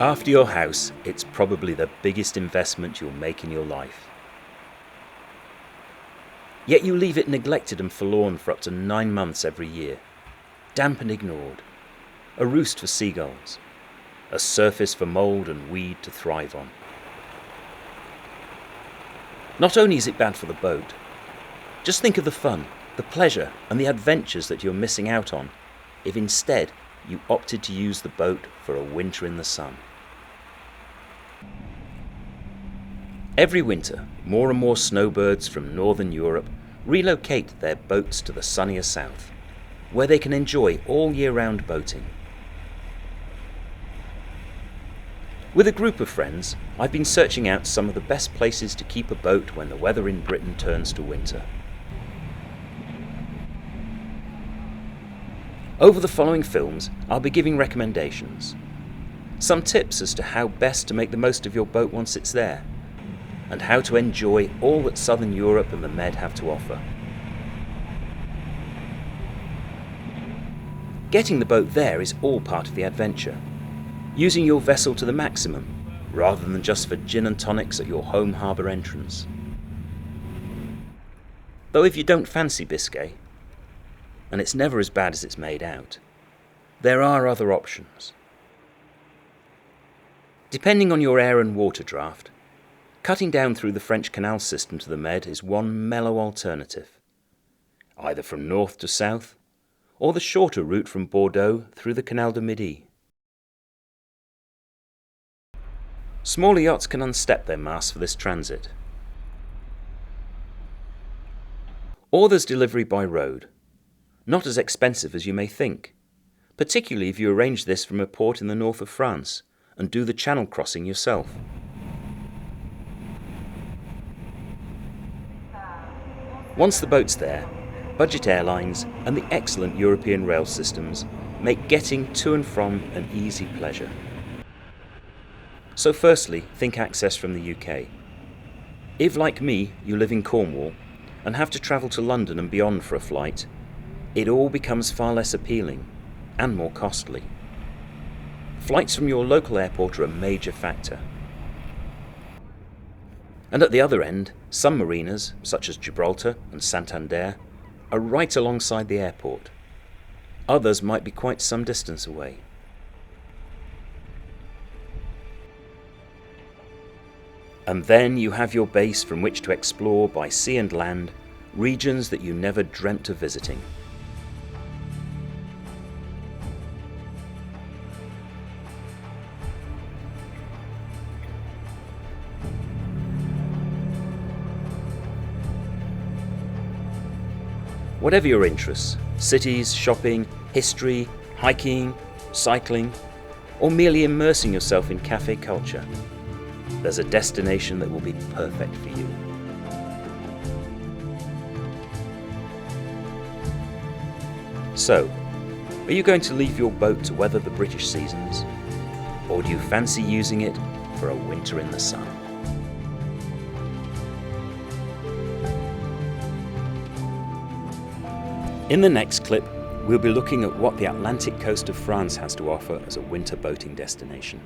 After your house, it's probably the biggest investment you'll make in your life. Yet you leave it neglected and forlorn for up to 9 months every year, damp and ignored, a roost for seagulls, a surface for mould and weed to thrive on. Not only is it bad for the boat, just think of the fun, the pleasure and the adventures that you're missing out on if instead you opted to use the boat for a winter in the sun. Every winter, more and more snowbirds from northern Europe relocate their boats to the sunnier south, where they can enjoy all year-round boating. With a group of friends, I've been searching out some of the best places to keep a boat when the weather in Britain turns to winter. Over the following films, I'll be giving recommendations, some tips as to how best to make the most of your boat once it's there, and how to enjoy all that Southern Europe and the Med have to offer. Getting the boat there is all part of the adventure, using your vessel to the maximum, rather than just for gin and tonics at your home harbour entrance. Though if you don't fancy Biscay, and it's never as bad as it's made out, there are other options. Depending on your air and water draft, cutting down through the French canal system to the Med is one mellow alternative, either from north to south, or the shorter route from Bordeaux through the Canal du Midi. Smaller yachts can unstep their masts for this transit. Or there's delivery by road, not as expensive as you may think, particularly if you arrange this from a port in the north of France and do the channel crossing yourself. Once the boat's there, budget airlines and the excellent European rail systems make getting to and from an easy pleasure. So firstly, think access from the UK. If, like me, you live in Cornwall and have to travel to London and beyond for a flight, it all becomes far less appealing and more costly. Flights from your local airport are a major factor. And at the other end, some marinas, such as Gibraltar and Santander, are right alongside the airport. Others might be quite some distance away. And then you have your base from which to explore by sea and land regions that you never dreamt of visiting. Whatever your interests, cities, shopping, history, hiking, cycling, or merely immersing yourself in cafe culture, there's a destination that will be perfect for you. So, are you going to leave your boat to weather the British seasons? Or do you fancy using it for a winter in the sun? In the next clip, we'll be looking at what the Atlantic coast of France has to offer as a winter boating destination.